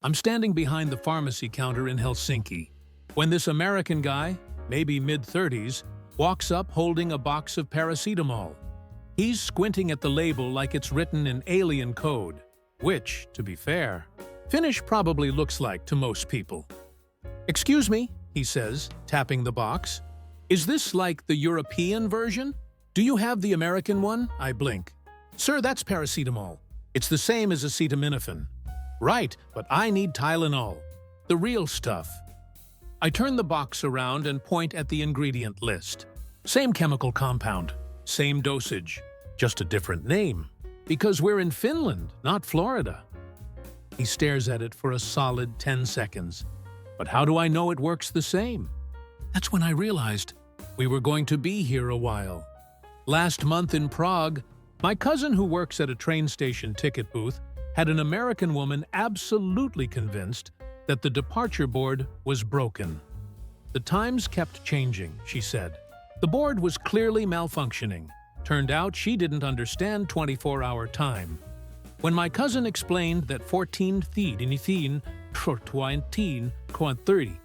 I'm standing behind the pharmacy counter in Helsinki when this American guy, maybe mid-30s, walks up holding a box of paracetamol. He's squinting at the label like it's written in alien code, which, to be fair, Finnish probably looks like to most people. "Excuse me," he says, tapping the box. "Is this like the European version? Do you have the American one?" I blink. "Sir, that's paracetamol. It's the same as acetaminophen." "Right, but I need Tylenol. The real stuff." I turn the box around and point at the ingredient list. Same chemical compound, same dosage, just a different name. Because we're in Finland, not Florida. He stares at it for a solid 10 seconds. But how do I know it works the same? That's when I realized we were going to be here a while. Last month in Prague, my cousin who works at a train station ticket booth had an American woman absolutely convinced that the departure board was broken. The times kept changing, she said. The board was clearly malfunctioning. Turned out she didn't understand 24-hour time. When my cousin explained that 14:30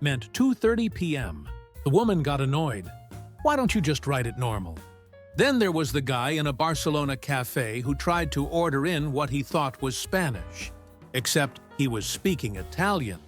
meant 2:30 p.m., the woman got annoyed. "Why don't you just write it normal?" Then there was the guy in a Barcelona cafe who tried to order in what he thought was Spanish, except he was speaking Italian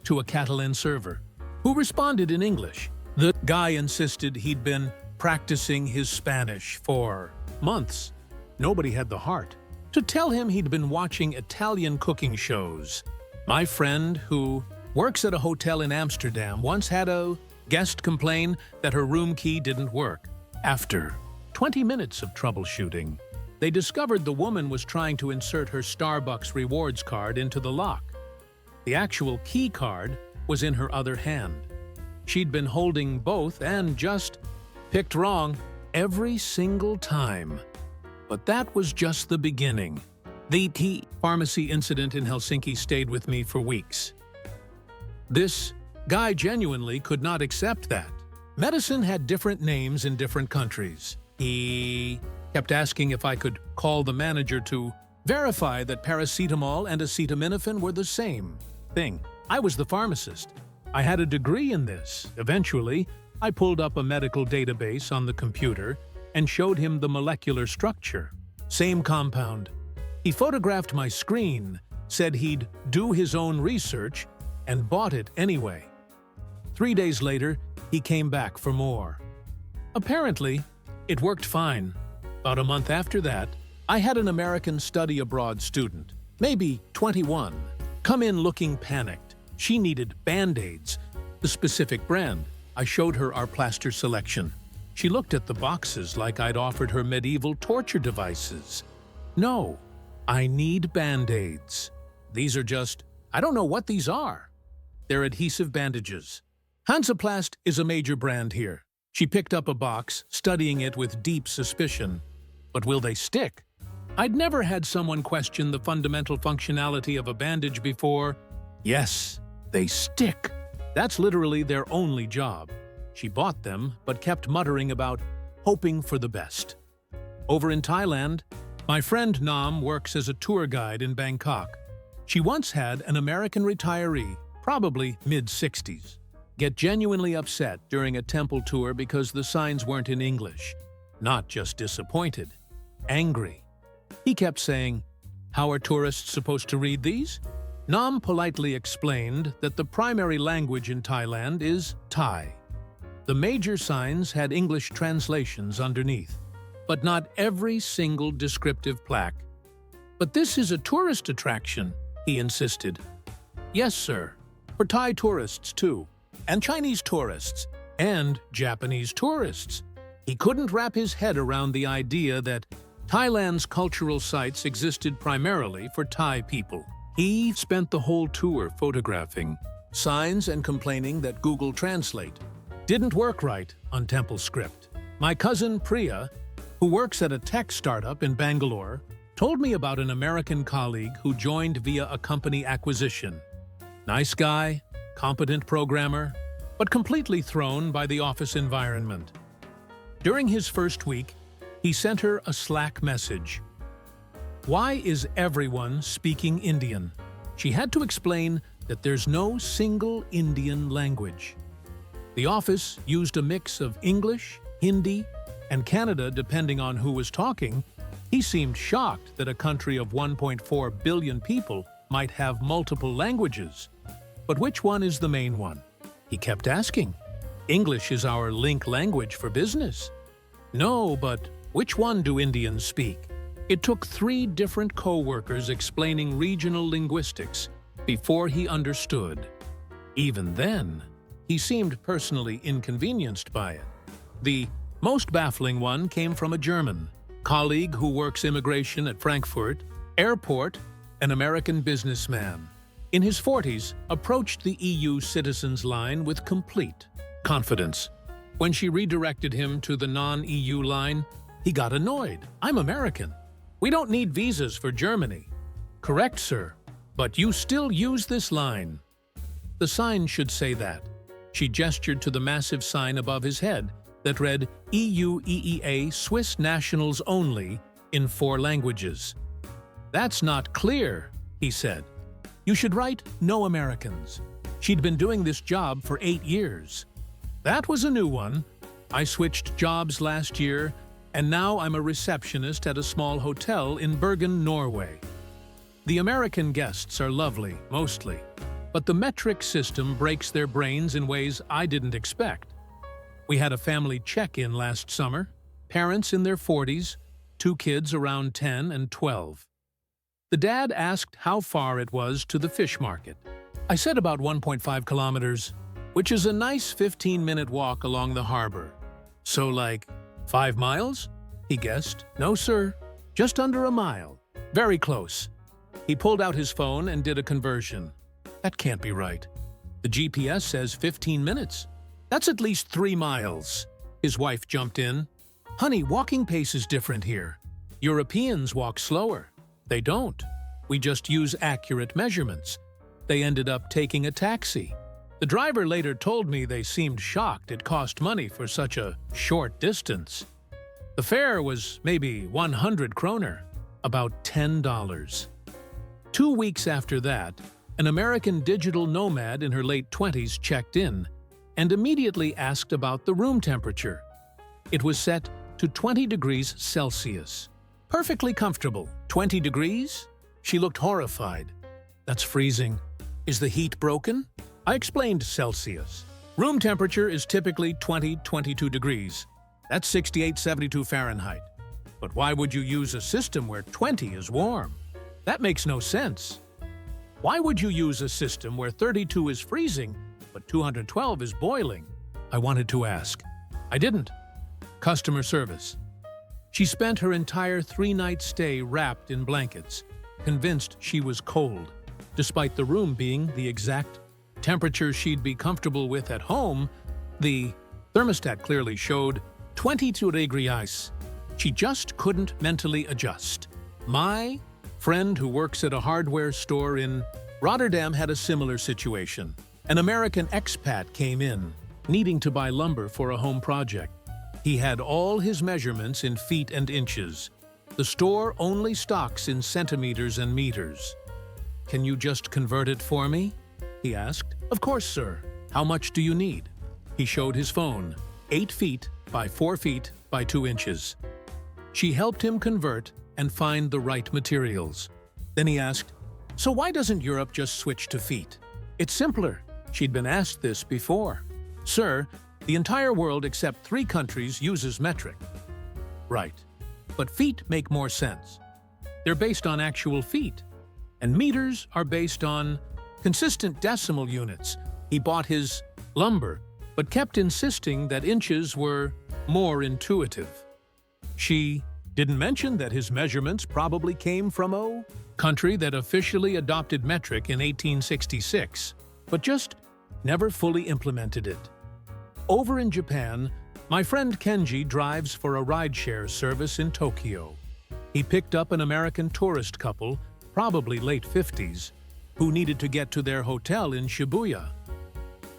to a Catalan server, who responded in English. The guy insisted he'd been practicing his Spanish for months. Nobody had the heart to tell him he'd been watching Italian cooking shows. My friend, who works at a hotel in Amsterdam, once had a guest complain that her room key didn't work. After 20 minutes of troubleshooting, they discovered the woman was trying to insert her Starbucks rewards card into the lock. The actual key card was in her other hand. She'd been holding both and just picked wrong every single time. But that was just the beginning. The pharmacy incident in Helsinki stayed with me for weeks. This guy genuinely could not accept that. Medicine had different names in different countries. He kept asking if I could call the manager to verify that paracetamol and acetaminophen were the same thing. I was the pharmacist. I had a degree in this. Eventually, I pulled up a medical database on the computer and showed him the molecular structure. Same compound. He photographed my screen, said he'd do his own research, and bought it anyway. 3 days later, he came back for more. Apparently, it worked fine. About a month after that, I had an American study abroad student, maybe 21, come in looking panicked. She needed Band-Aids, the specific brand. I showed her our plaster selection. She looked at the boxes like I'd offered her medieval torture devices. "No, I need Band-Aids. These are just, I don't know what these are. They're adhesive bandages. Hansaplast is a major brand here." She picked up a box, studying it with deep suspicion. "But will they stick?" I'd never had someone question the fundamental functionality of a bandage before. Yes, they stick. That's literally their only job. She bought them, but kept muttering about hoping for the best. Over in Thailand, my friend Nam works as a tour guide in Bangkok. She once had an American retiree, probably mid-60s, get genuinely upset during a temple tour because the signs weren't in English. Not just disappointed, angry. He kept saying, "How are tourists supposed to read these?" Nam politely explained that the primary language in Thailand is Thai. The major signs had English translations underneath, but not every single descriptive plaque. "But this is a tourist attraction," he insisted. "Yes, sir. For Thai tourists, too. And Chinese tourists. And Japanese tourists." He couldn't wrap his head around the idea that Thailand's cultural sites existed primarily for Thai people. He spent the whole tour photographing signs and complaining that Google Translate didn't work right on temple script. My cousin Priya, who works at a tech startup in Bangalore, told me about an American colleague who joined via a company acquisition. Nice guy, competent programmer, but completely thrown by the office environment. During his first week, he sent her a Slack message. "Why is everyone speaking Indian? She had to explain that there's no single Indian language. The office used a mix of English, Hindi, and Kannada depending on who was talking. He seemed shocked that a country of 1.4 billion people might have multiple languages. But which one is the main one? He kept asking. English is our link language for business. No, but which one do Indians speak? It took 3 different co-workers explaining regional linguistics before he understood. Even then, he seemed personally inconvenienced by it. The most baffling one came from a German colleague who works immigration at Frankfurt Airport, an American businessman. In his 40s, approached the EU citizens line with complete confidence. When she redirected him to the non-EU line, he got annoyed. "I'm American. We don't need visas for Germany." "Correct, sir, but you still use this line." The sign should say that. She gestured to the massive sign above his head that read EU-EEA Swiss nationals only in 4 languages. "That's not clear," he said. "You should write no Americans." She'd been doing this job for 8 years. That was a new one. "I switched jobs last year, and now I'm a receptionist at a small hotel in Bergen, Norway." The American guests are lovely, mostly, but the metric system breaks their brains in ways I didn't expect. We had a family check-in last summer, parents in their 40s, 2 kids around 10 and 12. The dad asked how far it was to the fish market. I said about 1.5 kilometers, which is a nice 15-minute walk along the harbor. "So like 5 miles? He guessed. "No, sir. Just under a mile. Very close." He pulled out his phone and did a conversion. "That can't be right. The GPS says 15 minutes. That's at least 3 miles. His wife jumped in. "Honey, walking pace is different here. Europeans walk slower." "They don't. We just use accurate measurements." They ended up taking a taxi. The driver later told me they seemed shocked it cost money for such a short distance. The fare was maybe 100 kroner, about $10. 2 weeks after that, an American digital nomad in her late 20s checked in and immediately asked about the room temperature. It was set to 20 degrees Celsius. "Perfectly comfortable. 20 degrees?" She looked horrified. "That's freezing. Is the heat broken?" I explained Celsius. "Room temperature is typically 20-22 degrees. That's 68-72 Fahrenheit. But why would you use a system where 20 is warm? That makes no sense. Why would you use a system where 32 is freezing, but 212 is boiling?" I wanted to ask. I didn't. Customer service. She spent her entire 3-night stay wrapped in blankets, convinced she was cold, despite the room being the exact temperature she'd be comfortable with at home. The thermostat clearly showed 22 degrees. She just couldn't mentally adjust. My friend who works at a hardware store in Rotterdam had a similar situation. An American expat came in, needing to buy lumber for a home project. He had all his measurements in feet and inches. The store only stocks in centimeters and meters. "Can you just convert it for me?" he asked. "Of course, sir. How much do you need?" He showed his phone. 8 feet by 4 feet by 2 inches. She helped him convert and find the right materials. Then he asked, "So why doesn't Europe just switch to feet?" "It's simpler." She'd been asked this before. "Sir, the entire world except 3 countries uses metric." "Right. But feet make more sense. They're based on actual feet. And meters are based on consistent decimal units." He bought his lumber, but kept insisting that inches were more intuitive. She didn't mention that his measurements probably came from a country that officially adopted metric in 1866, but just never fully implemented it. Over in Japan, my friend Kenji drives for a rideshare service in Tokyo. He picked up an American tourist couple, probably late 50s, who needed to get to their hotel in Shibuya.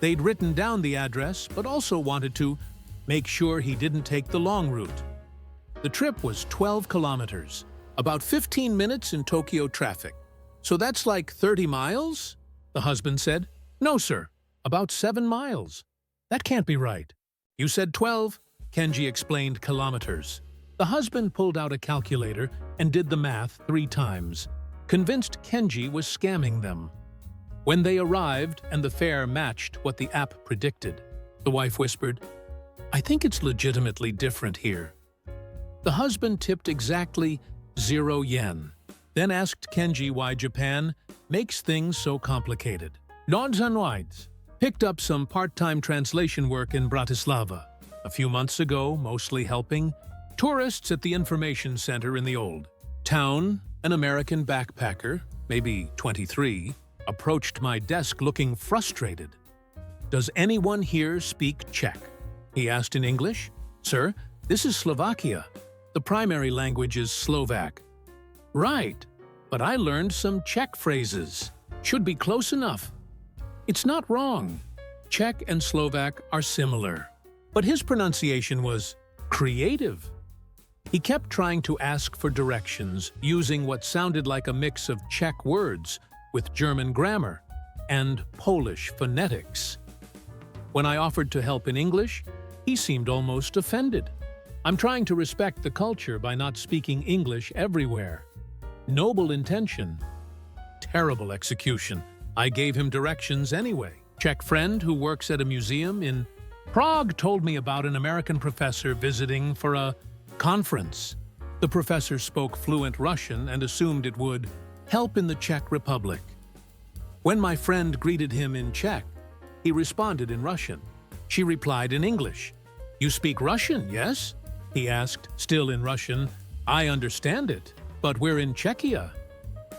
They'd written down the address, but also wanted to make sure he didn't take the long route. The trip was 12 kilometers, about 15 minutes in Tokyo traffic. So that's like 30 miles? The husband said. No, sir. About 7 miles. That can't be right. You said 12. Kenji explained kilometers. The husband pulled out a calculator and did the math 3 times, convinced Kenji was scamming them. When they arrived and the fare matched what the app predicted, the wife whispered, I think it's legitimately different here. The husband tipped exactly 0 yen, then asked Kenji why Japan makes things so complicated. Nods and wides. Picked up some part-time translation work in Bratislava. A few months ago, mostly helping tourists at the information center in the old town. An American backpacker, maybe 23, approached my desk looking frustrated. Does anyone here speak Czech? He asked in English. Sir, this is Slovakia. The primary language is Slovak. Right, but I learned some Czech phrases. Should be close enough. It's not wrong. Czech and Slovak are similar. But his pronunciation was creative. He kept trying to ask for directions using what sounded like a mix of Czech words with German grammar and Polish phonetics. When I offered to help in English, he seemed almost offended. I'm trying to respect the culture by not speaking English everywhere. Noble intention. Terrible execution. I gave him directions anyway. Czech friend who works at a museum in Prague told me about an American professor visiting for a conference. The professor spoke fluent Russian and assumed it would help in the Czech Republic. When my friend greeted him in Czech, he responded in Russian. She replied in English. You speak Russian, yes? He asked, still in Russian. I understand it, but we're in Czechia.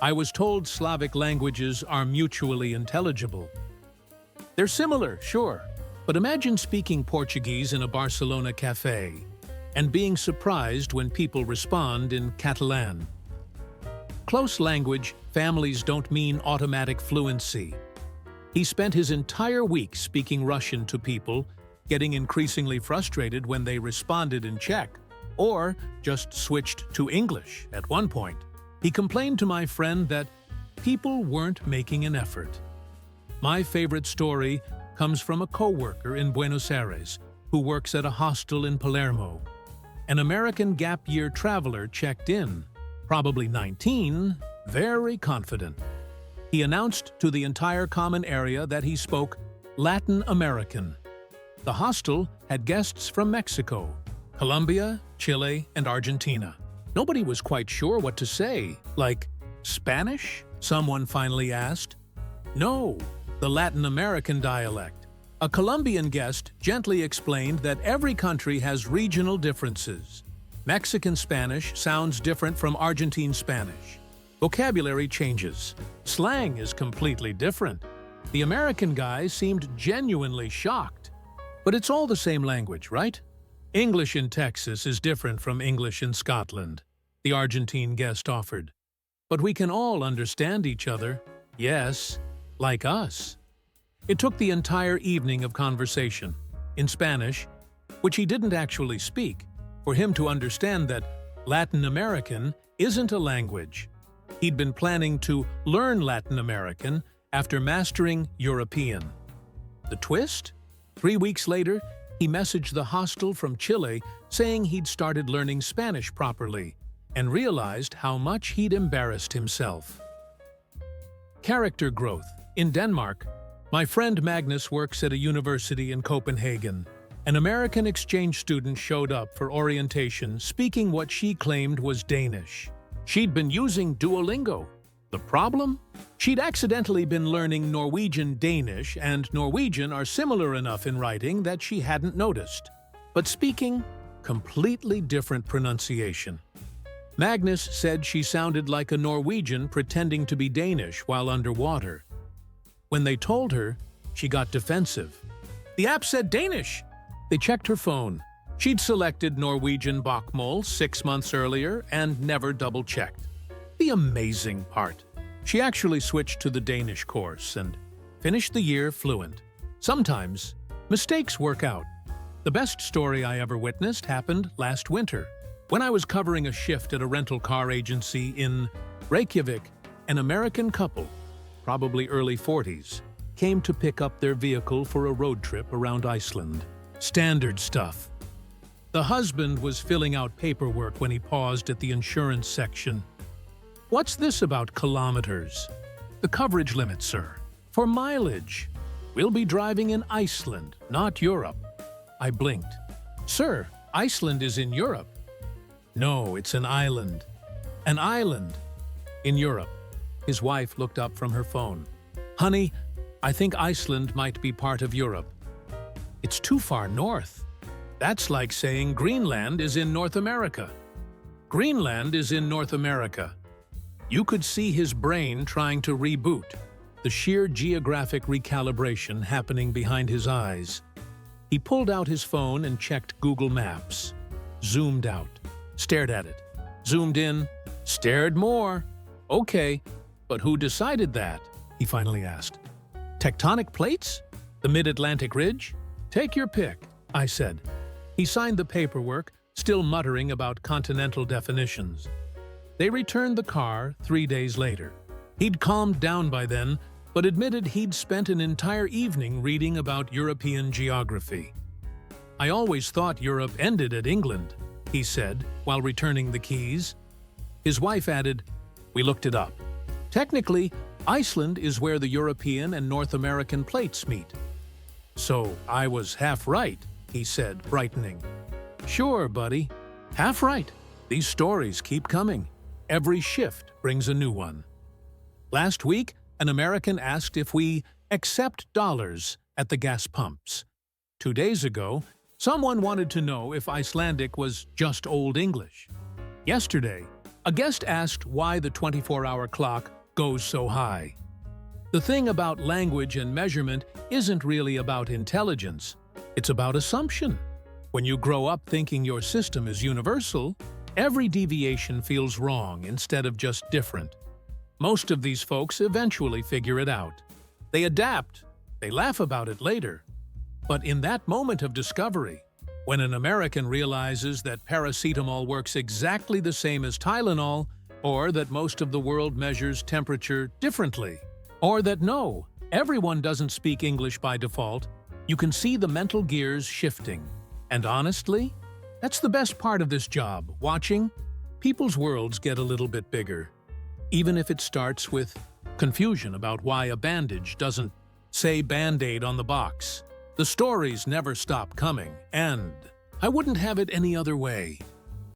I was told Slavic languages are mutually intelligible. They're similar, sure, but imagine speaking Portuguese in a Barcelona cafe and being surprised when people respond in Catalan. Close language families don't mean automatic fluency. He spent his entire week speaking Russian to people, getting increasingly frustrated when they responded in Czech, or just switched to English at one point. He complained to my friend that people weren't making an effort. My favorite story comes from a coworker in Buenos Aires who works at a hostel in Palermo. An American gap-year traveler checked in, probably 19, very confident. He announced to the entire common area that he spoke Latin American. The hostel had guests from Mexico, Colombia, Chile, and Argentina. Nobody was quite sure what to say, like, Spanish? Someone finally asked. No, the Latin American dialect. A Colombian guest gently explained that every country has regional differences. Mexican Spanish sounds different from Argentine Spanish. Vocabulary changes. Slang is completely different. The American guy seemed genuinely shocked. But it's all the same language, right? English in Texas is different from English in Scotland, the Argentine guest offered. But we can all understand each other. Yes, like us. It took the entire evening of conversation, in Spanish, which he didn't actually speak, for him to understand that Latin American isn't a language. He'd been planning to learn Latin American after mastering European. The twist? 3 weeks later, he messaged the hostel from Chile saying he'd started learning Spanish properly and realized how much he'd embarrassed himself. Character growth. In Denmark, my friend Magnus works at a university in Copenhagen. An American exchange student showed up for orientation speaking what she claimed was Danish. She'd been using Duolingo. The problem? She'd accidentally been learning Norwegian Danish, and Norwegian are similar enough in writing that she hadn't noticed. But speaking, completely different pronunciation. Magnus said she sounded like a Norwegian pretending to be Danish while underwater. When they told her, she got defensive. The app said Danish! They checked her phone. She'd selected Norwegian Bokmål 6 months earlier and never double-checked. The amazing part. She actually switched to the Danish course and finished the year fluent. Sometimes, mistakes work out. The best story I ever witnessed happened last winter. When I was covering a shift at a rental car agency in Reykjavik, An American couple, probably early 40s, came to pick up their vehicle for a road trip around Iceland. Standard stuff. The husband was filling out paperwork when he paused at the insurance section. "What's this about kilometers?" "The coverage limit, sir. For mileage. We'll be driving in Iceland, not Europe." I blinked. "Sir, Iceland is in Europe." "No, it's an island." "An island in Europe." His wife looked up from her phone. "Honey, I think Iceland might be part of Europe." "It's too far north." "That's like saying Greenland is in North America." "Greenland is in North America." You could see his brain trying to reboot, the sheer geographic recalibration happening behind his eyes. He pulled out his phone and checked Google Maps. Zoomed out, stared at it, zoomed in, stared more. "Okay, but who decided that?" he finally asked. "Tectonic plates? The Mid-Atlantic Ridge? Take your pick," I said. He signed the paperwork, still muttering about continental definitions. They returned the car 3 days later. He'd calmed down by then, but admitted he'd spent an entire evening reading about European geography. "I always thought Europe ended at England," he said, while returning the keys. His wife added, "We looked it up. Technically, Iceland is where the European and North American plates meet." "So I was half right," he said, brightening. "Sure, buddy. Half right. These stories keep coming. Every shift brings a new one." Last week, an American asked if we accept dollars at the gas pumps. 2 days ago, someone wanted to know if Icelandic was just Old English. Yesterday, a guest asked why the 24-hour clock goes so high. The thing about language and measurement isn't really about intelligence. It's about assumption. When you grow up thinking your system is universal, every deviation feels wrong instead of just different. Most of these folks eventually figure it out. They adapt. They laugh about it later. But in that moment of discovery, when an American realizes that paracetamol works exactly the same as Tylenol, or that most of the world measures temperature differently, or that no, everyone doesn't speak English by default, you can see the mental gears shifting. And honestly, that's the best part of this job, watching people's worlds get a little bit bigger. Even if it starts with confusion about why a bandage doesn't say Band-Aid on the box. The stories never stop coming, and I wouldn't have it any other way.